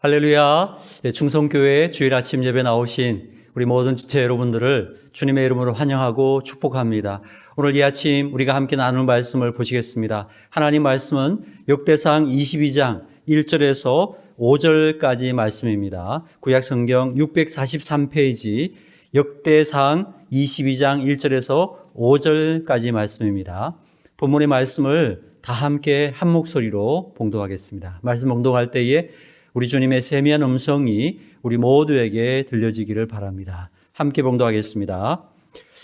할렐루야. 충성교회 주일 아침 예배 나오신 우리 모든 지체 여러분들을 주님의 이름으로 환영하고 축복합니다. 오늘 이 아침 우리가 함께 나누는 말씀을 보시겠습니다. 하나님 말씀은 역대상 22장 1절에서 5절까지 말씀입니다. 구약 성경 643페이지 역대상 22장 1절에서 5절까지 말씀입니다. 본문의 말씀을 다 함께 한 목소리로 봉독하겠습니다. 말씀 봉독할 때에 우리 주님의 세미한 음성이 우리 모두에게 들려지기를 바랍니다. 함께 봉독하겠습니다.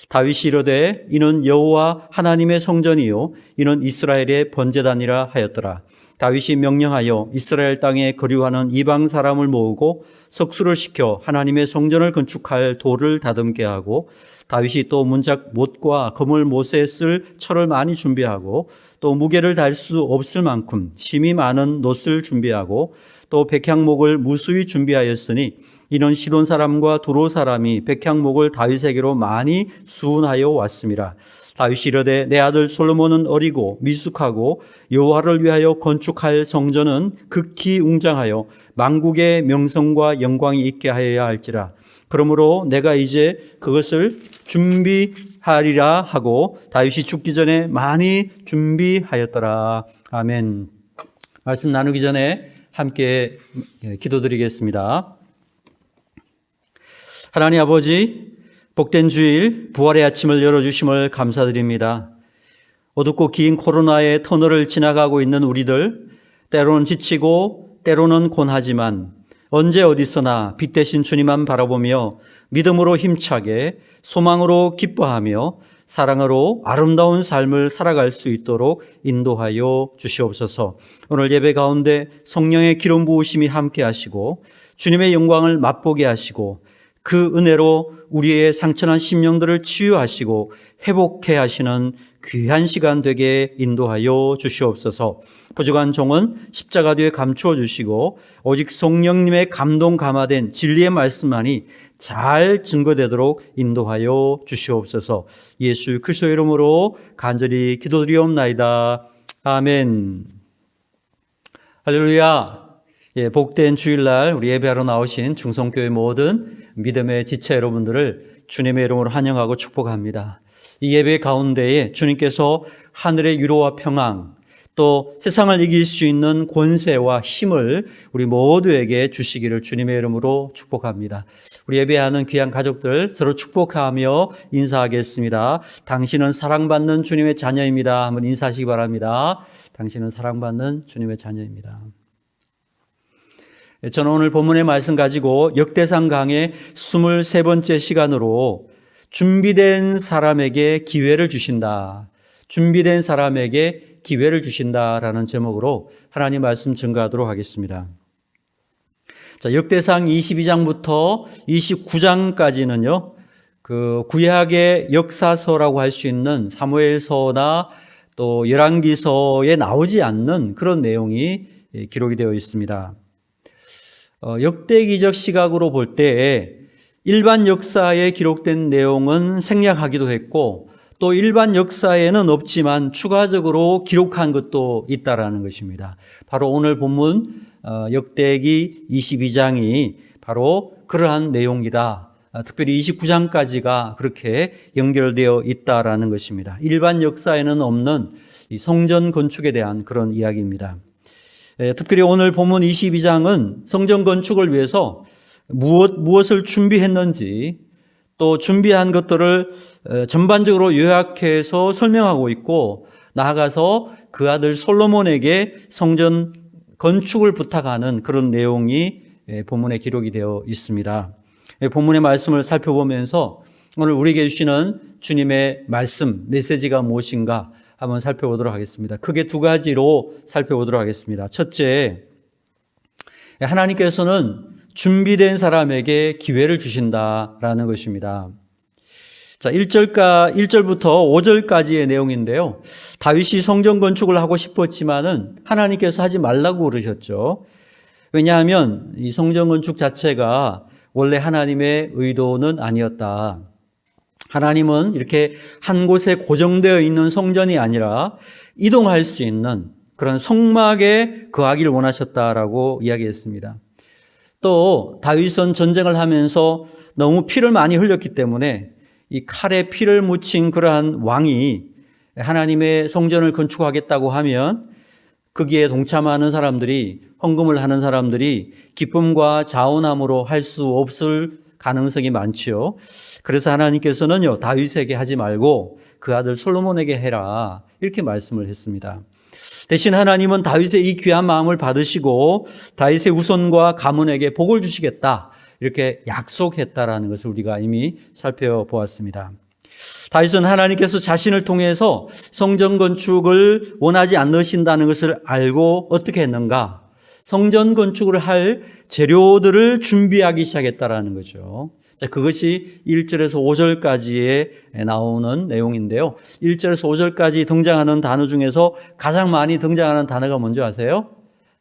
다윗이 이르되 이는 여호와 하나님의 성전이요 이는 이스라엘의 번제단이라 하였더라. 다윗이 명령하여 이스라엘 땅에 거류하는 이방 사람을 모으고 석수를 시켜 하나님의 성전을 건축할 돌을 다듬게 하고, 다윗이 또 문짝 못과 그물 못에 쓸 철을 많이 준비하고 또 무게를 달 수 없을 만큼 심이 많은 놋을 준비하고 또 백향목을 무수히 준비하였으니 이는 시돈 사람과 두로 사람이 백향목을 다윗에게로 많이 수운하여 왔습니다. 다윗이 이르되 내 아들 솔로몬은 어리고 미숙하고 여호와를 위하여 건축할 성전은 극히 웅장하여 만국의 명성과 영광이 있게 하여야 할지라. 그러므로 내가 이제 그것을 준비하리라 하고 다윗이 죽기 전에 많이 준비하였더라. 아멘. 말씀 나누기 전에 함께 기도드리겠습니다. 하나님 아버지, 복된 주일 부활의 아침을 열어주심을 감사드립니다. 어둡고 긴 코로나의 터널을 지나가고 있는 우리들, 때로는 지치고 때로는 곤하지만 언제 어디서나 빛 대신 주님만 바라보며 믿음으로 힘차게 소망으로 기뻐하며 사랑으로 아름다운 삶을 살아갈 수 있도록 인도하여 주시옵소서. 오늘 예배 가운데 성령의 기름 부으심이 함께 하시고 주님의 영광을 맛보게 하시고 그 은혜로 우리의 상처난 심령들을 치유하시고 회복해 하시는 귀한 시간 되게 인도하여 주시옵소서. 부족한 종은 십자가 뒤에 감추어 주시고 오직 성령님의 감동 감화된 진리의 말씀만이 잘 증거되도록 인도하여 주시옵소서. 예수 그리스도의 이름으로 간절히 기도드리옵나이다. 아멘. 할렐루야. 복된 주일날 우리 예배하러 나오신 충성교회 모든 믿음의 지체 여러분들을 주님의 이름으로 환영하고 축복합니다. 이 예배 가운데에 주님께서 하늘의 위로와 평안, 또 세상을 이길 수 있는 권세와 힘을 우리 모두에게 주시기를 주님의 이름으로 축복합니다. 우리 예배하는 귀한 가족들 서로 축복하며 인사하겠습니다. 당신은 사랑받는 주님의 자녀입니다. 한번 인사하시기 바랍니다. 당신은 사랑받는 주님의 자녀입니다. 저는 오늘 본문의 말씀 가지고 역대상 강의 23번째 시간으로 준비된 사람에게 기회를 주신다. 준비된 사람에게 기회를 주신다라는 제목으로 하나님 말씀 증거하도록 하겠습니다. 자, 역대상 22장부터 29장까지는요, 그 구약의 역사서라고 할 수 있는 사무엘서나 또 열왕기서에 나오지 않는 그런 내용이 기록이 되어 있습니다. 역대기적 시각으로 볼 때 일반 역사에 기록된 내용은 생략하기도 했고 또 일반 역사에는 없지만 추가적으로 기록한 것도 있다라는 것입니다. 바로 오늘 본문 역대기 22장이 바로 그러한 내용이다. 특별히 29장까지가 그렇게 연결되어 있다라는 것입니다. 일반 역사에는 없는 이 성전 건축에 대한 그런 이야기입니다. 특별히 오늘 본문 22장은 성전 건축을 위해서 무엇을 준비했는지 또 준비한 것들을 전반적으로 요약해서 설명하고 있고, 나아가서 그 아들 솔로몬에게 성전 건축을 부탁하는 그런 내용이 본문에 기록이 되어 있습니다. 본문의 말씀을 살펴보면서 오늘 우리에게 주시는 주님의 말씀, 메시지가 무엇인가 한번 살펴보도록 하겠습니다. 크게 두 가지로 살펴보도록 하겠습니다. 첫째, 하나님께서는 준비된 사람에게 기회를 주신다라는 것입니다. 자, 1절부터 5절까지의 내용인데요. 다윗이 성전 건축을 하고 싶었지만은 하나님께서 하지 말라고 그러셨죠. 왜냐하면 이 성전 건축 자체가 원래 하나님의 의도는 아니었다. 하나님은 이렇게 한 곳에 고정되어 있는 성전이 아니라 이동할 수 있는 그런 성막에 거하기를 원하셨다라고 이야기했습니다. 또 다윗은 전쟁을 하면서 너무 피를 많이 흘렸기 때문에 이 칼에 피를 묻힌 그러한 왕이 하나님의 성전을 건축하겠다고 하면 거기에 동참하는 사람들이, 헌금을 하는 사람들이 기쁨과 자원함으로 할 수 없을 가능성이 많지요. 그래서 하나님께서는요, 다윗에게 하지 말고 그 아들 솔로몬에게 해라, 이렇게 말씀을 했습니다. 대신 하나님은 다윗의 이 귀한 마음을 받으시고 다윗의 후손과 가문에게 복을 주시겠다, 이렇게 약속했다라는 것을 우리가 이미 살펴보았습니다. 다윗은 하나님께서 자신을 통해서 성전 건축을 원하지 않으신다는 것을 알고 어떻게 했는가? 성전 건축을 할 재료들을 준비하기 시작했다라는 거죠. 자, 그것이 1절에서 5절까지에 나오는 내용인데요. 1절에서 5절까지 등장하는 단어 중에서 가장 많이 등장하는 단어가 뭔지 아세요?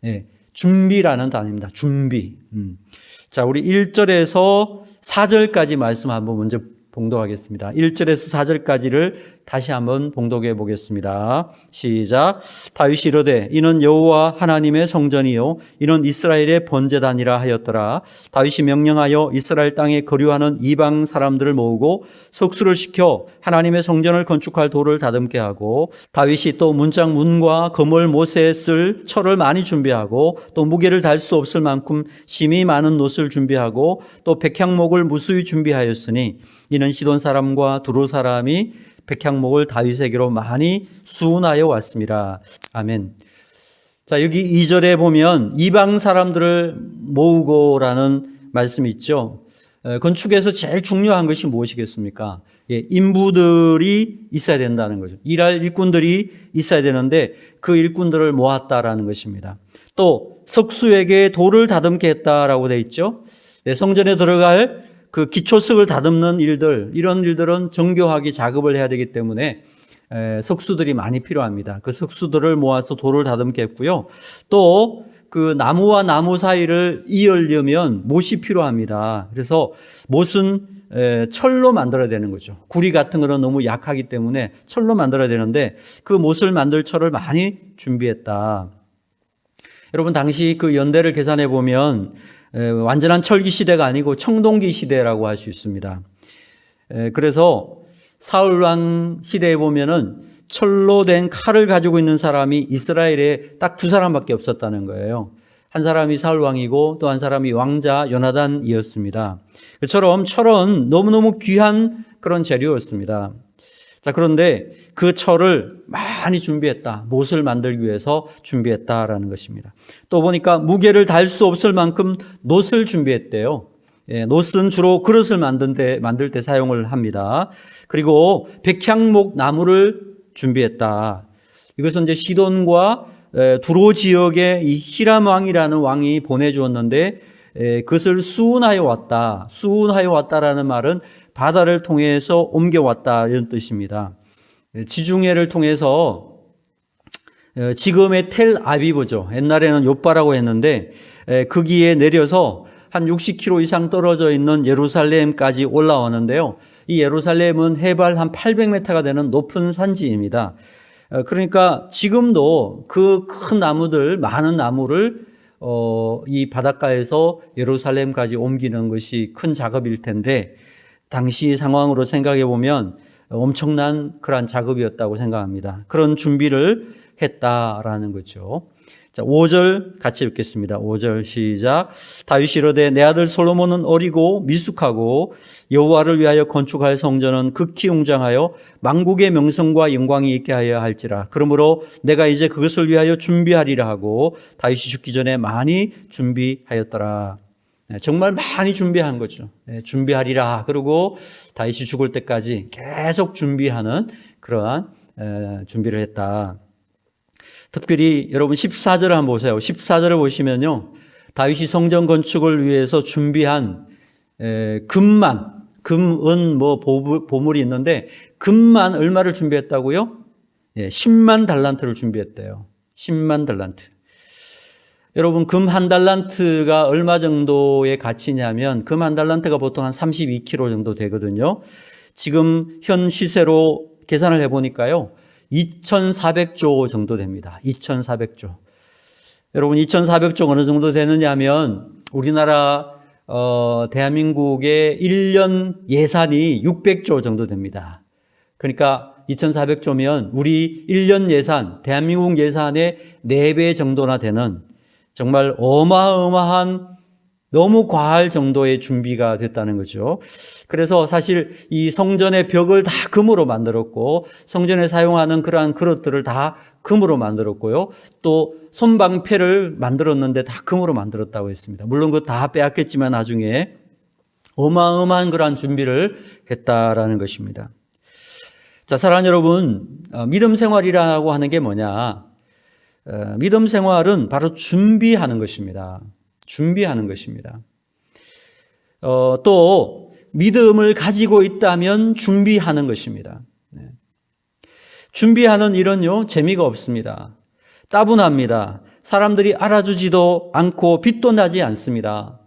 네, 준비라는 단어입니다. 준비. 자, 우리 1절에서 4절까지 말씀 한번 먼저 봉독하겠습니다. 1절에서 4절까지를 다시 한번 봉독해 보겠습니다. 시작. 다윗이 이르되 이는 여호와 하나님의 성전이요 이는 이스라엘의 번제단이라 하였더라. 다윗이 명령하여 이스라엘 땅에 거류하는 이방 사람들을 모으고 석수를 시켜 하나님의 성전을 건축할 돌을 다듬게 하고, 다윗이 또 문짝 문과 거물 못에 쓸 철을 많이 준비하고, 또 무게를 달 수 없을 만큼 심이 많은 놋을 준비하고, 또 백향목을 무수히 준비하였으니 이는 시돈 사람과 두로 사람이 백향목을 다윗에게로 많이 수운하여 왔습니다. 아멘. 자, 여기 2절에 보면 이방 사람들을 모으고라는 말씀이 있죠. 건축에서 제일 중요한 것이 무엇이겠습니까? 인부들이 있어야 된다는 거죠. 일할 일꾼들이 있어야 되는데 그 일꾼들을 모았다라는 것입니다. 또 석수에게 돌을 다듬게 했다라고 되어 있죠. 성전에 들어갈 그 기초석을 다듬는 일들, 이런 일들은 정교하게 작업을 해야 되기 때문에 석수들이 많이 필요합니다. 그 석수들을 모아서 돌을 다듬게 했고요. 또 그 나무와 나무 사이를 이으려면 못이 필요합니다. 그래서 못은 철로 만들어야 되는 거죠. 구리 같은 거는 너무 약하기 때문에 철로 만들어야 되는데 그 못을 만들 철을 많이 준비했다. 여러분, 당시 그 연대를 계산해 보면 완전한 철기 시대가 아니고 청동기 시대라고 할 수 있습니다. 그래서 사울 왕 시대에 보면은 철로 된 칼을 가지고 있는 사람이 이스라엘에 딱 두 사람밖에 없었다는 거예요. 한 사람이 사울 왕이고 또 한 사람이 왕자 요나단이었습니다. 그처럼 철은 너무너무 귀한 그런 재료였습니다. 자, 그런데 그 철을 많이 준비했다. 못을 만들기 위해서 준비했다라는 것입니다. 또 보니까 무게를 달 수 없을 만큼 놋을 준비했대요. 놋은 주로 그릇을 만들 때 사용을 합니다. 그리고 백향목 나무를 준비했다. 이것은 이제 시돈과 두로 지역의 이 히람 왕이라는 왕이 보내주었는데 그것을 수운하여 왔다. 수운하여 왔다라는 말은 바다를 통해서 옮겨왔다, 이런 뜻입니다. 지중해를 통해서 지금의 텔 아비브죠. 옛날에는 요빠라고 했는데 거기에 내려서 한 60km 이상 떨어져 있는 예루살렘까지 올라오는데요. 이 예루살렘은 해발 한 800m가 되는 높은 산지입니다. 그러니까 지금도 그 큰 나무들, 많은 나무를 이 바닷가에서 예루살렘까지 옮기는 것이 큰 작업일 텐데 당시 상황으로 생각해 보면 엄청난 그러한 작업이었다고 생각합니다. 그런 준비를 했다라는 거죠. 자, 5절 같이 읽겠습니다. 5절 시작. 다윗이 이르되 내 아들 솔로몬은 어리고 미숙하고 여호와를 위하여 건축할 성전은 극히 웅장하여 만국의 명성과 영광이 있게 하여야 할지라. 그러므로 내가 이제 그것을 위하여 준비하리라 하고 다윗이 죽기 전에 많이 준비하였더라. 정말 많이 준비한 거죠. 준비하리라. 그리고 다윗이 죽을 때까지 계속 준비하는 그러한 준비를 했다. 특별히 여러분 14절을 한번 보세요. 14절을 보시면요. 다윗이 성전 건축을 위해서 준비한 금만, 금, 은, 보물이 있는데 금만 얼마를 준비했다고요? 10만 달란트를 준비했대요. 10만 달란트. 여러분, 금 한 달란트가 얼마 정도의 가치냐면 금 한 달란트가 보통 한 32kg 정도 되거든요. 지금 현 시세로 계산을 해보니까요. 2,400조 정도 됩니다. 2,400조. 여러분, 2,400조 어느 정도 되느냐 하면 우리나라 대한민국의 1년 예산이 600조 정도 됩니다. 그러니까 2,400조면 우리 1년 예산, 대한민국 예산의 4배 정도나 되는 정말 어마어마한 너무 과할 정도의 준비가 됐다는 거죠. 그래서 사실 이 성전의 벽을 다 금으로 만들었고 성전에 사용하는 그러한 그릇들을 다 금으로 만들었고요. 또 손방패를 만들었는데 다 금으로 만들었다고 했습니다. 물론 그거 다 빼앗겼지만 나중에 어마어마한 그러한 준비를 했다라는 것입니다. 자, 사랑하는 여러분, 믿음 생활이라고 하는 게 뭐냐? 믿음 생활은 바로 준비하는 것입니다. 준비하는 것입니다. 또 믿음을 가지고 있다면 준비하는 것입니다. 준비하는 일은요, 재미가 없습니다. 따분합니다. 사람들이 알아주지도 않고 빛도 나지 않습니다.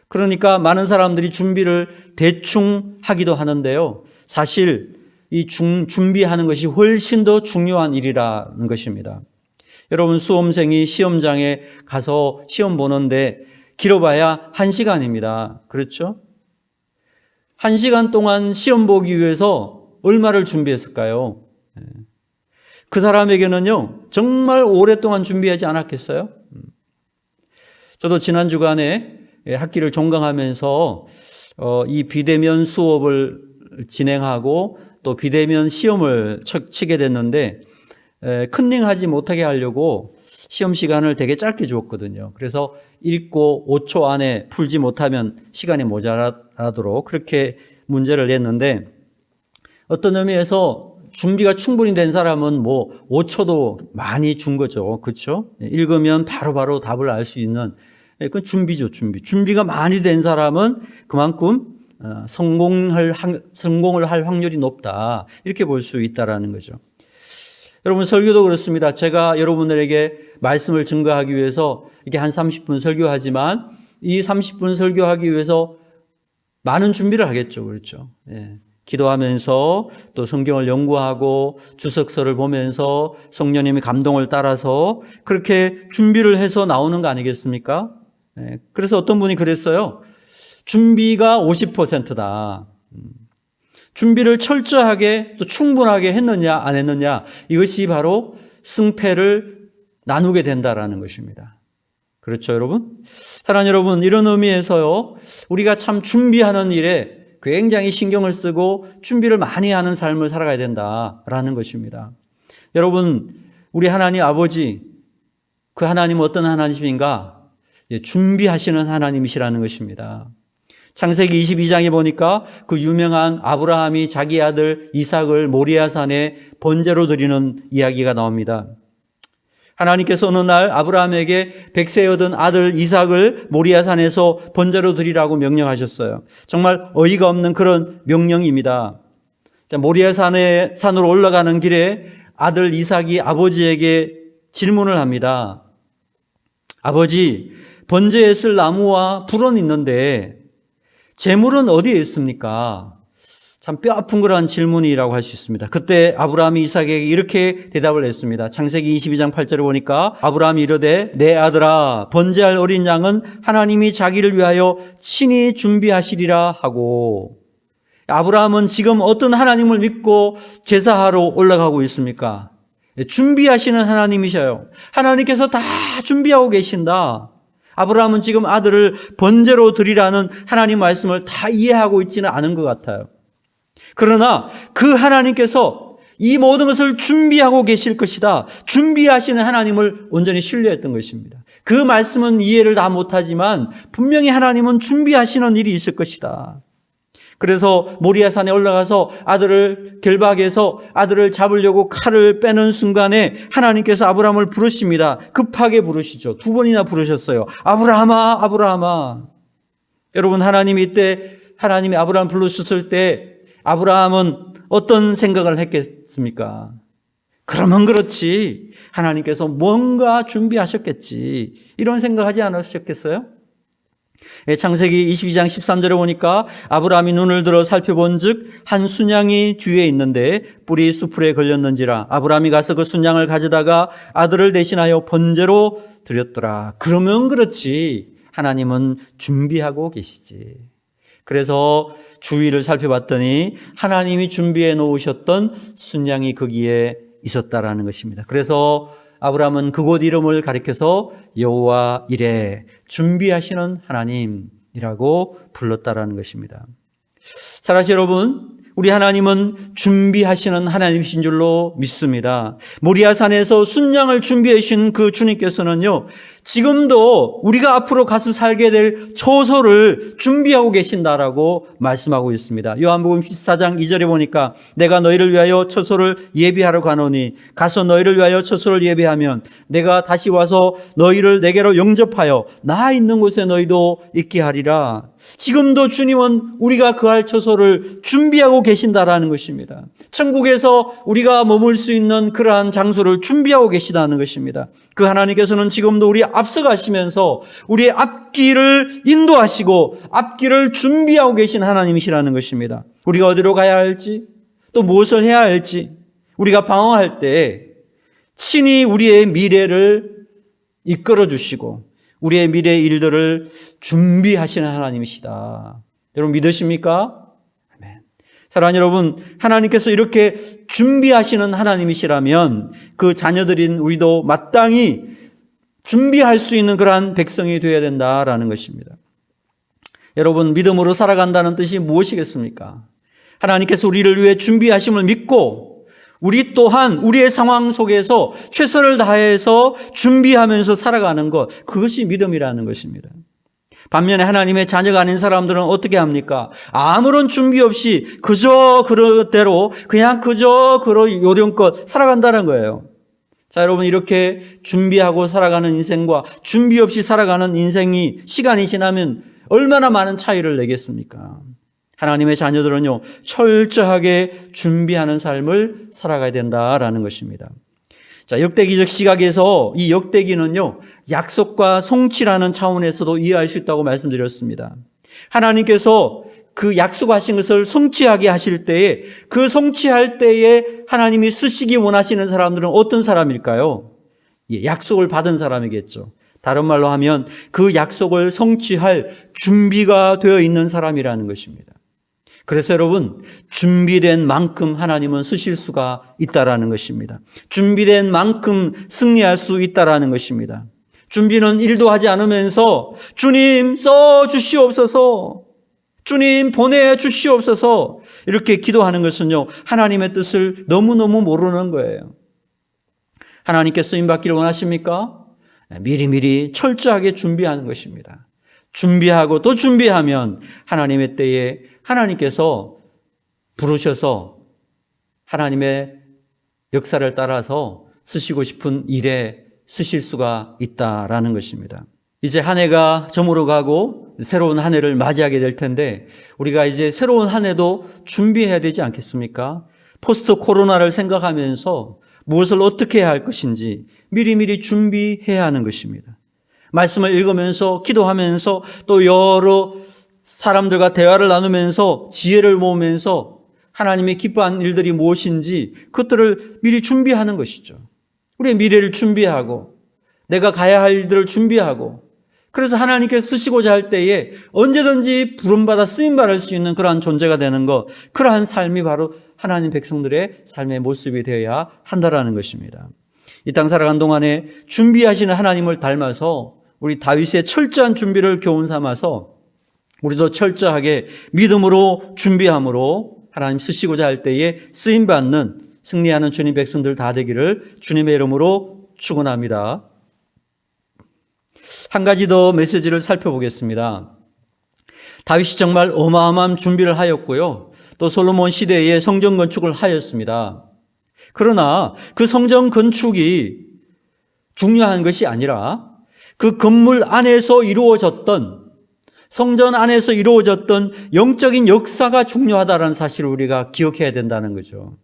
그러니까 많은 사람들이 준비를 대충 하기도 하는데요. 사실 이 준비하는 것이 훨씬 더 중요한 일이라는 것입니다. 여러분, 수험생이 시험장에 가서 시험 보는데 길어봐야 1시간입니다. 그렇죠? 1시간 동안 시험 보기 위해서 얼마를 준비했을까요? 그 사람에게는요, 정말 오랫동안 준비하지 않았겠어요? 저도 지난 주간에 학기를 종강하면서 이 비대면 수업을 진행하고 또 비대면 시험을 치게 됐는데 컨닝하지 못하게 하려고 시험 시간을 되게 짧게 주었거든요. 그래서 읽고 5초 안에 풀지 못하면 시간이 모자라도록 그렇게 문제를 냈는데 어떤 의미에서 준비가 충분히 된 사람은 5초도 많이 준 거죠. 그렇죠? 읽으면 바로바로 답을 알 수 있는 그건 준비죠, 준비. 준비가 많이 된 사람은 그만큼 성공을 할 확률이 높다. 이렇게 볼 수 있다라는 거죠. 여러분, 설교도 그렇습니다. 제가 여러분들에게 말씀을 증거하기 위해서 이렇게 한 30분 설교하지만 이 30분 설교하기 위해서 많은 준비를 하겠죠. 그렇죠? 예. 기도하면서 또 성경을 연구하고 주석서를 보면서 성령님의 감동을 따라서 그렇게 준비를 해서 나오는 거 아니겠습니까? 예. 그래서 어떤 분이 그랬어요. 준비가 50%다. 준비를 철저하게 또 충분하게 했느냐 안 했느냐 이것이 바로 승패를 나누게 된다라는 것입니다. 그렇죠, 여러분? 사랑하는 여러분, 이런 의미에서요, 우리가 참 준비하는 일에 굉장히 신경을 쓰고 준비를 많이 하는 삶을 살아가야 된다라는 것입니다. 여러분, 우리 하나님 아버지, 그 하나님은 어떤 하나님인가? 준비하시는 하나님이시라는 것입니다. 창세기 22장에 보니까 그 유명한 아브라함이 자기 아들 이삭을 모리아산에 번제로 드리는 이야기가 나옵니다. 하나님께서 어느 날 아브라함에게 100세 얻은 아들 이삭을 모리아산에서 번제로 드리라고 명령하셨어요. 정말 어이가 없는 그런 명령입니다. 모리아산으로 올라가는 길에 아들 이삭이 아버지에게 질문을 합니다. 아버지, 번제에 쓸 나무와 불은 있는데 재물은 어디에 있습니까? 참 뼈아픈 그러한 질문이라고 할 수 있습니다. 그때 아브라함이 이삭에게 이렇게 대답을 했습니다. 창세기 22장 8절에 보니까 아브라함이 이르되 내 아들아 번제할 어린 양은 하나님이 자기를 위하여 친히 준비하시리라 하고, 아브라함은 지금 어떤 하나님을 믿고 제사하러 올라가고 있습니까? 준비하시는 하나님이셔요. 하나님께서 다 준비하고 계신다. 아브라함은 지금 아들을 번제로 드리라는 하나님 말씀을 다 이해하고 있지는 않은 것 같아요. 그러나 그 하나님께서 이 모든 것을 준비하고 계실 것이다. 준비하시는 하나님을 온전히 신뢰했던 것입니다. 그 말씀은 이해를 다 못하지만 분명히 하나님은 준비하시는 일이 있을 것이다. 그래서 모리아산에 올라가서 아들을 결박해서 아들을 잡으려고 칼을 빼는 순간에 하나님께서 아브라함을 부르십니다. 급하게 부르시죠. 2번이나 부르셨어요. 아브라함아, 아브라함아. 여러분, 하나님이 이때 하나님이 아브라함 부르셨을 때 아브라함은 어떤 생각을 했겠습니까? 그러면 그렇지. 하나님께서 뭔가 준비하셨겠지. 이런 생각하지 않으셨겠어요? 창세기 22장 13절에 보니까 아브라함이 눈을 들어 살펴본 즉 한 순양이 뒤에 있는데 뿔이 수풀에 걸렸는지라 아브라함이 가서 그 순양을 가져다가 아들을 대신하여 번제로 드렸더라. 그러면 그렇지. 하나님은 준비하고 계시지. 그래서 주위를 살펴봤더니 하나님이 준비해 놓으셨던 순양이 거기에 있었다라는 것입니다. 그래서 아브라함은 그곳 이름을 가리켜서 여호와 이레, 준비하시는 하나님이라고 불렀다라는 것입니다. 사랑하는 여러분, 우리 하나님은 준비하시는 하나님이신 줄로 믿습니다. 모리아산에서 순양을 준비해 주신 그 주님께서는요, 지금도 우리가 앞으로 가서 살게 될 처소를 준비하고 계신다라고 말씀하고 있습니다. 요한복음 14장 2절에 보니까 내가 너희를 위하여 처소를 예비하러 가노니 가서 너희를 위하여 처소를 예비하면 내가 다시 와서 너희를 내게로 영접하여 나 있는 곳에 너희도 있게 하리라. 지금도 주님은 우리가 그할 처소를 준비하고 계신다라는 것입니다. 천국에서 우리가 머물 수 있는 그러한 장소를 준비하고 계시다는 것입니다. 그 하나님께서는 지금도 우리 앞서가시면서 우리의 앞길을 인도하시고 앞길을 준비하고 계신 하나님이시라는 것입니다. 우리가 어디로 가야 할지, 또 무엇을 해야 할지, 우리가 방황할 때 친히 우리의 미래를 이끌어 주시고 우리의 미래의 일들을 준비하시는 하나님이시다. 여러분 믿으십니까? 아멘. 사랑하는 여러분, 하나님께서 이렇게 준비하시는 하나님이시라면 그 자녀들인 우리도 마땅히 준비할 수 있는 그러한 백성이 되어야 된다라는 것입니다. 여러분, 믿음으로 살아간다는 뜻이 무엇이겠습니까? 하나님께서 우리를 위해 준비하심을 믿고 우리 또한 우리의 상황 속에서 최선을 다해서 준비하면서 살아가는 것, 그것이 믿음이라는 것입니다. 반면에 하나님의 자녀가 아닌 사람들은 어떻게 합니까? 아무런 준비 없이 그저 그대로 그냥 그저 요령껏 살아간다는 거예요. 자, 여러분, 이렇게 준비하고 살아가는 인생과 준비 없이 살아가는 인생이 시간이 지나면 얼마나 많은 차이를 내겠습니까? 하나님의 자녀들은요, 철저하게 준비하는 삶을 살아가야 된다라는 것입니다. 자, 역대기적 시각에서 이 역대기는요, 약속과 성취라는 차원에서도 이해할 수 있다고 말씀드렸습니다. 하나님께서 그 약속하신 것을 성취하게 하실 때에 그 성취할 때에 하나님이 쓰시기 원하시는 사람들은 어떤 사람일까요? 약속을 받은 사람이겠죠. 다른 말로 하면 그 약속을 성취할 준비가 되어 있는 사람이라는 것입니다. 그래서 여러분, 준비된 만큼 하나님은 쓰실 수가 있다라는 것입니다. 준비된 만큼 승리할 수 있다라는 것입니다. 준비는 일도 하지 않으면서 주님 써 주시옵소서, 주님 보내 주시옵소서 이렇게 기도하는 것은요, 하나님의 뜻을 너무너무 모르는 거예요. 하나님께 쓰임받기를 원하십니까? 미리미리 철저하게 준비하는 것입니다. 준비하고 또 준비하면 하나님의 때에 하나님께서 부르셔서 하나님의 역사를 따라서 쓰시고 싶은 일에 쓰실 수가 있다라는 것입니다. 이제 한 해가 저물어 가고 새로운 한 해를 맞이하게 될 텐데 우리가 이제 새로운 한 해도 준비해야 되지 않겠습니까? 포스트 코로나를 생각하면서 무엇을 어떻게 해야 할 것인지 미리미리 준비해야 하는 것입니다. 말씀을 읽으면서 기도하면서 또 여러 사람들과 대화를 나누면서 지혜를 모으면서 하나님이 기뻐하는 일들이 무엇인지 그것들을 미리 준비하는 것이죠. 우리의 미래를 준비하고 내가 가야 할 일들을 준비하고 그래서 하나님께서 쓰시고자 할 때에 언제든지 부름받아 쓰임받을 수 있는 그러한 존재가 되는 것, 그러한 삶이 바로 하나님 백성들의 삶의 모습이 되어야 한다라는 것입니다. 이 땅 살아간 동안에 준비하시는 하나님을 닮아서 우리 다윗의 철저한 준비를 교훈 삼아서 우리도 철저하게 믿음으로 준비함으로 하나님 쓰시고자 할 때에 쓰임받는 승리하는 주님 백성들 다 되기를 주님의 이름으로 축원합니다. 한 가지 더 메시지를 살펴보겠습니다. 다윗이 정말 어마어마한 준비를 하였고요. 또 솔로몬 시대에 성전 건축을 하였습니다. 그러나 그 성전 건축이 중요한 것이 아니라 그 건물 안에서 이루어졌던 성전 안에서 이루어졌던 영적인 역사가 중요하다는 사실을 우리가 기억해야 된다는 거죠.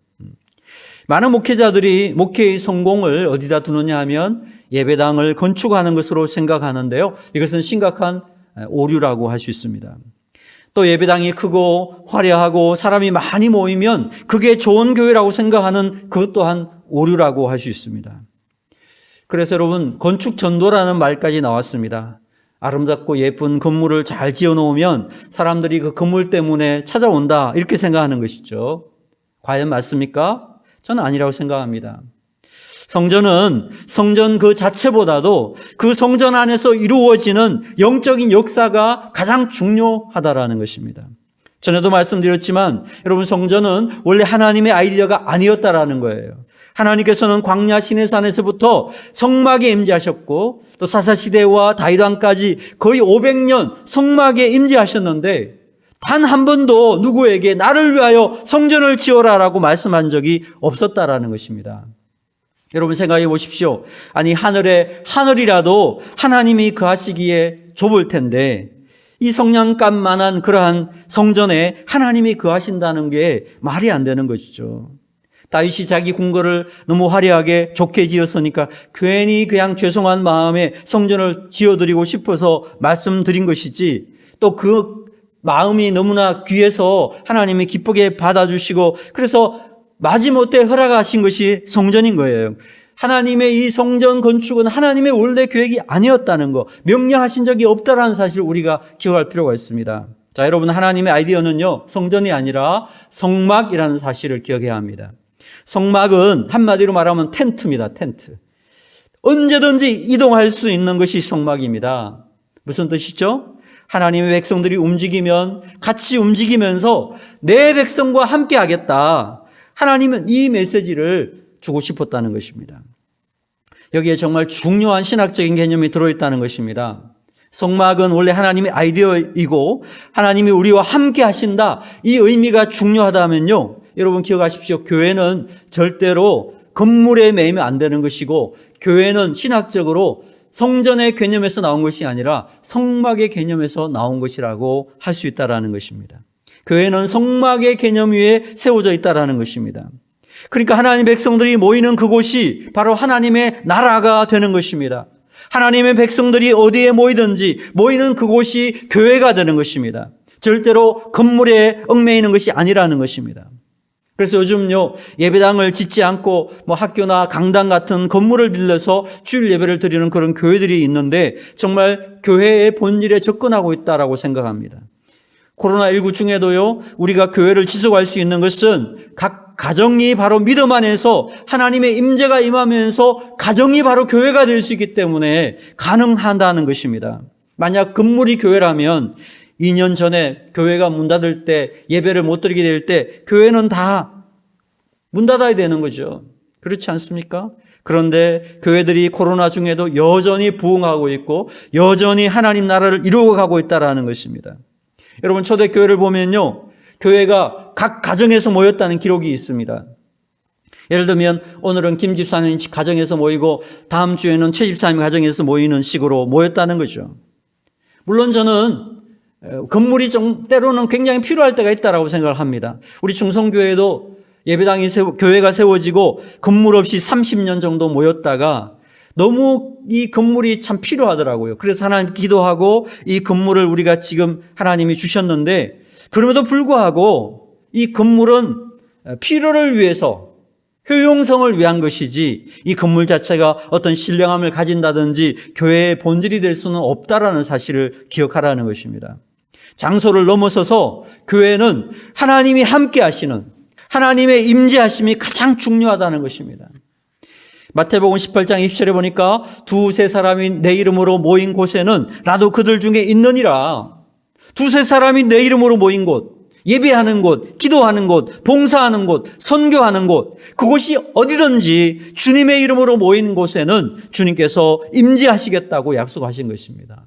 많은 목회자들이 목회의 성공을 어디다 두느냐 하면 예배당을 건축하는 것으로 생각하는데요. 이것은 심각한 오류라고 할 수 있습니다. 또 예배당이 크고 화려하고 사람이 많이 모이면 그게 좋은 교회라고 생각하는 그것 또한 오류라고 할 수 있습니다. 그래서 여러분, 건축 전도라는 말까지 나왔습니다. 아름답고 예쁜 건물을 잘 지어 놓으면 사람들이 그 건물 때문에 찾아온다, 이렇게 생각하는 것이죠. 과연 맞습니까? 저는 아니라고 생각합니다. 성전은 성전 그 자체보다도 그 성전 안에서 이루어지는 영적인 역사가 가장 중요하다라는 것입니다. 전에도 말씀드렸지만 여러분, 성전은 원래 하나님의 아이디어가 아니었다라는 거예요. 하나님께서는 광야 시내산에서부터 성막에 임재하셨고 또 사사시대와 다윗 왕까지 거의 500년 성막에 임재하셨는데 단 한 번도 누구에게 나를 위하여 성전을 지어라라고 말씀한 적이 없었다라는 것입니다. 여러분, 생각해 보십시오. 아니, 하늘이라도 하나님이 거하시기에 좁을 텐데 이 성냥갑만한 그러한 성전에 하나님이 거하신다는 게 말이 안 되는 것이죠. 다윗이 자기 궁궐을 너무 화려하게 좋게 지었으니까 괜히 그냥 죄송한 마음에 성전을 지어드리고 싶어서 말씀드린 것이지, 또 그 마음이 너무나 귀해서 하나님이 기쁘게 받아주시고 그래서 마지못해 허락하신 것이 성전인 거예요. 하나님의 이 성전 건축은 하나님의 원래 계획이 아니었다는 거, 명령하신 적이 없다라는 사실을 우리가 기억할 필요가 있습니다. 자, 여러분, 하나님의 아이디어는요, 성전이 아니라 성막이라는 사실을 기억해야 합니다. 성막은 한마디로 말하면 텐트입니다. 텐트. 언제든지 이동할 수 있는 것이 성막입니다. 무슨 뜻이죠? 하나님의 백성들이 움직이면 같이 움직이면서 내 백성과 함께 하겠다. 하나님은 이 메시지를 주고 싶었다는 것입니다. 여기에 정말 중요한 신학적인 개념이 들어있다는 것입니다. 성막은 원래 하나님의 아이디어이고 하나님이 우리와 함께 하신다, 이 의미가 중요하다면요, 여러분 기억하십시오. 교회는 절대로 건물에 매이면 안 되는 것이고, 교회는 신학적으로 성전의 개념에서 나온 것이 아니라 성막의 개념에서 나온 것이라고 할 수 있다라는 것입니다. 교회는 성막의 개념 위에 세워져 있다라는 것입니다. 그러니까 하나님의 백성들이 모이는 그곳이 바로 하나님의 나라가 되는 것입니다. 하나님의 백성들이 어디에 모이든지 모이는 그곳이 교회가 되는 것입니다. 절대로 건물에 얽매이는 것이 아니라는 것입니다. 그래서 요즘요, 예배당을 짓지 않고 학교나 강당 같은 건물을 빌려서 주일 예배를 드리는 그런 교회들이 있는데 정말 교회의 본질에 접근하고 있다라고 생각합니다. 코로나19 중에도요, 우리가 교회를 지속할 수 있는 것은 각 가정이 바로 믿음 안에서 하나님의 임재가 임하면서 가정이 바로 교회가 될 수 있기 때문에 가능하다는 것입니다. 만약 건물이 교회라면 2년 전에 교회가 문 닫을 때, 예배를 못 드리게 될 때 교회는 다 문 닫아야 되는 거죠. 그렇지 않습니까? 그런데 교회들이 코로나 중에도 여전히 부흥하고 있고 여전히 하나님 나라를 이루어가고 있다는 것입니다. 여러분, 초대교회를 보면요, 교회가 각 가정에서 모였다는 기록이 있습니다. 예를 들면 오늘은 김 집사님 가정에서 모이고 다음 주에는 최 집사님 가정에서 모이는 식으로 모였다는 거죠. 물론 저는 건물이 때로는 굉장히 필요할 때가 있다고 생각을 합니다. 우리 충성교회도 교회가 세워지고 건물 없이 30년 정도 모였다가 너무 이 건물이 참 필요하더라고요. 그래서 하나님 기도하고 이 건물을 우리가 지금 하나님이 주셨는데, 그럼에도 불구하고 이 건물은 필요를 위해서, 효용성을 위한 것이지 이 건물 자체가 어떤 신령함을 가진다든지 교회의 본질이 될 수는 없다라는 사실을 기억하라는 것입니다. 장소를 넘어서서 교회는 하나님이 함께 하시는 하나님의 임재하심이 가장 중요하다는 것입니다. 마태복음 18장 20절에 보니까 두세 사람이 내 이름으로 모인 곳에는 나도 그들 중에 있느니라. 두세 사람이 내 이름으로 모인 곳, 예배하는 곳, 기도하는 곳, 봉사하는 곳, 선교하는 곳, 그곳이 어디든지 주님의 이름으로 모인 곳에는 주님께서 임재하시겠다고 약속하신 것입니다.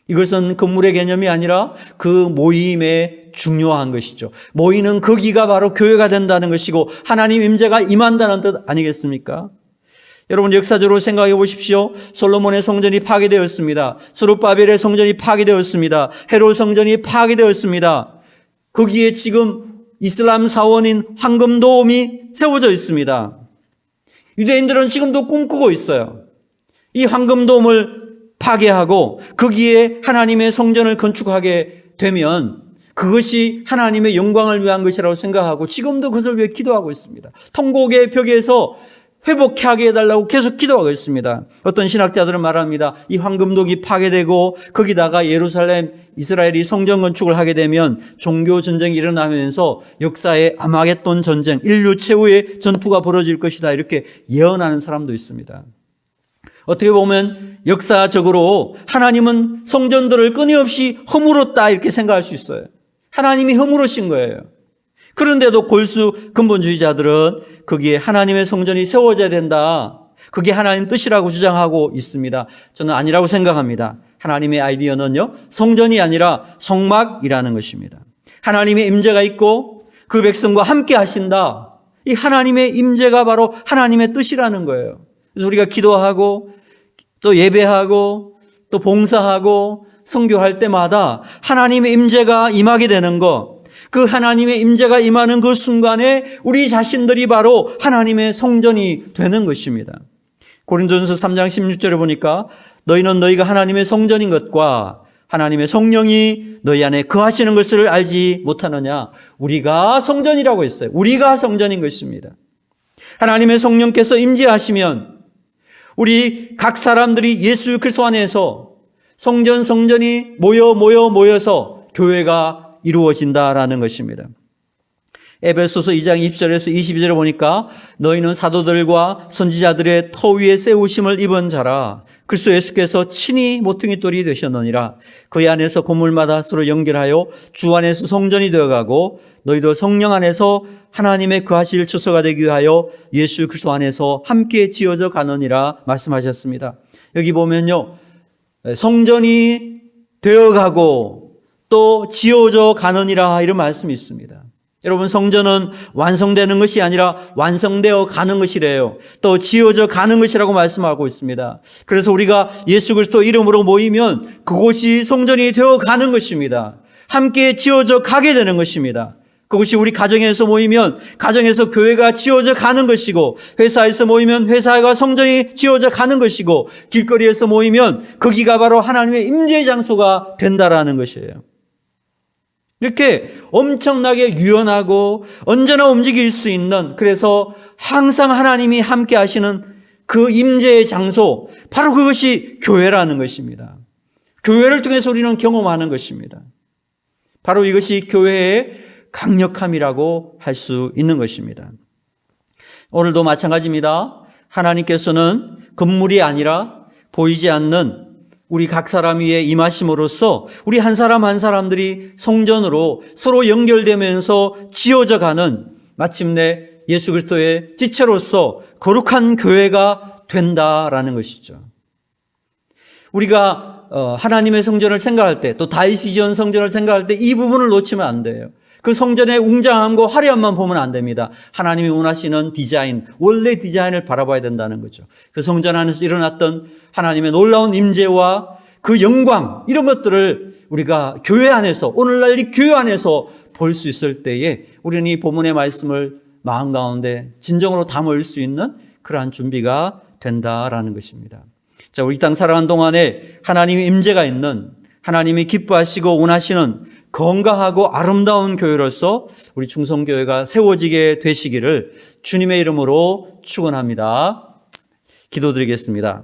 이것은 건물의 개념이 아니라 그 모임의 중요한 것이죠. 모이는 거기가 바로 교회가 된다는 것이고 하나님 임재가 임한다는 뜻 아니겠습니까? 여러분, 역사적으로 생각해 보십시오. 솔로몬의 성전이 파괴되었습니다. 스룹바벨의 성전이 파괴되었습니다. 헤롯 성전이 파괴되었습니다. 거기에 지금 이슬람 사원인 황금도움이 세워져 있습니다. 유대인들은 지금도 꿈꾸고 있어요. 이 황금도움을 파괴하고 거기에 하나님의 성전을 건축하게 되면 그것이 하나님의 영광을 위한 것이라고 생각하고 지금도 그것을 위해 기도하고 있습니다. 통곡의 벽에서 회복하게 해달라고 계속 기도하고 있습니다. 어떤 신학자들은 말합니다. 이 황금독이 파괴되고 거기다가 예루살렘 이스라엘이 성전 건축을 하게 되면 종교 전쟁이 일어나면서 역사의 아마겟돈 전쟁, 인류 최후의 전투가 벌어질 것이다, 이렇게 예언하는 사람도 있습니다. 어떻게 보면 역사적으로 하나님은 성전들을 끊임없이 허물었다, 이렇게 생각할 수 있어요. 하나님이 허물으신 거예요. 그런데도 골수 근본주의자들은 거기에 하나님의 성전이 세워져야 된다, 그게 하나님 뜻이라고 주장하고 있습니다. 저는 아니라고 생각합니다. 하나님의 아이디어는요, 성전이 아니라 성막이라는 것입니다. 하나님의 임재가 있고 그 백성과 함께 하신다. 이 하나님의 임재가 바로 하나님의 뜻이라는 거예요. 그래서 우리가 기도하고 또 예배하고 또 봉사하고 선교할 때마다 하나님의 임재가 임하게 되는 것, 그 하나님의 임재가 임하는 그 순간에 우리 자신들이 바로 하나님의 성전이 되는 것입니다. 고린도전서 3장 16절에 보니까 너희는 너희가 하나님의 성전인 것과 하나님의 성령이 너희 안에 거하시는 것을 알지 못하느냐. 우리가 성전이라고 했어요. 우리가 성전인 것입니다. 하나님의 성령께서 임재하시면 우리 각 사람들이 예수 그리스도 안에서 성전이 모여서 교회가 이루어진다라는 것입니다. 에베소서 2장 20절에서 22절에 보니까 너희는 사도들과 선지자들의 터 위에 세우심을 입은 자라. 그리스도 예수께서 친히 모퉁이 돌이 되셨느니라. 그의 안에서 건물마다 서로 연결하여 주 안에서 성전이 되어가고 너희도 성령 안에서 하나님의 거하실 처소가 되기 위하여 예수 그리스도 안에서 함께 지어져 가느니라 말씀하셨습니다. 여기 보면요, 성전이 되어가고 또 지어져 가느니라, 이런 말씀이 있습니다. 여러분, 성전은 완성되는 것이 아니라 완성되어 가는 것이래요. 또 지어져 가는 것이라고 말씀하고 있습니다. 그래서 우리가 예수 그리스도 이름으로 모이면 그곳이 성전이 되어 가는 것입니다. 함께 지어져 가게 되는 것입니다. 그것이 우리 가정에서 모이면 가정에서 교회가 지어져 가는 것이고, 회사에서 모이면 회사가 성전이 지어져 가는 것이고, 길거리에서 모이면 거기가 바로 하나님의 임재 장소가 된다라는 것이에요. 이렇게 엄청나게 유연하고 언제나 움직일 수 있는, 그래서 항상 하나님이 함께 하시는 그 임재의 장소, 바로 그것이 교회라는 것입니다. 교회를 통해서 우리는 경험하는 것입니다. 바로 이것이 교회의 강력함이라고 할 수 있는 것입니다. 오늘도 마찬가지입니다. 하나님께서는 건물이 아니라 보이지 않는 우리 각 사람 위에 임하심으로써 우리 한 사람 한 사람들이 성전으로 서로 연결되면서 지어져 가는, 마침내 예수 그리스도의 지체로서 거룩한 교회가 된다라는 것이죠. 우리가 하나님의 성전을 생각할 때, 또 다윗이 지은 성전을 생각할 때 이 부분을 놓치면 안 돼요. 그 성전의 웅장함과 화려함만 보면 안 됩니다. 하나님이 원하시는 디자인, 원래 디자인을 바라봐야 된다는 거죠. 그 성전 안에서 일어났던 하나님의 놀라운 임재와 그 영광, 이런 것들을 우리가 교회 안에서, 오늘날 이 교회 안에서 볼 수 있을 때에 우리는 이 본문의 말씀을 마음 가운데 진정으로 담을 수 있는 그러한 준비가 된다라는 것입니다. 자, 우리 땅 살아가는 동안에 하나님의 임재가 있는, 하나님이 기뻐하시고 원하시는 건강하고 아름다운 교회로서 우리 충성교회가 세워지게 되시기를 주님의 이름으로 축원합니다. 기도드리겠습니다.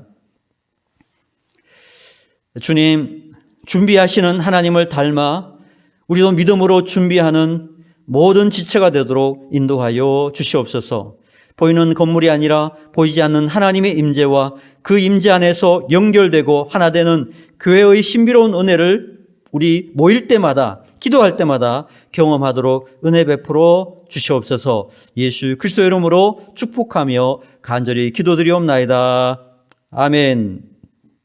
주님, 준비하시는 하나님을 닮아 우리도 믿음으로 준비하는 모든 지체가 되도록 인도하여 주시옵소서. 보이는 건물이 아니라 보이지 않는 하나님의 임재와 그 임재 안에서 연결되고 하나 되는 교회의 신비로운 은혜를 우리 모일 때마다, 기도할 때마다 경험하도록 은혜 베풀어 주시옵소서. 예수 그리스도의 이름으로 축복하며 간절히 기도드리옵나이다. 아멘.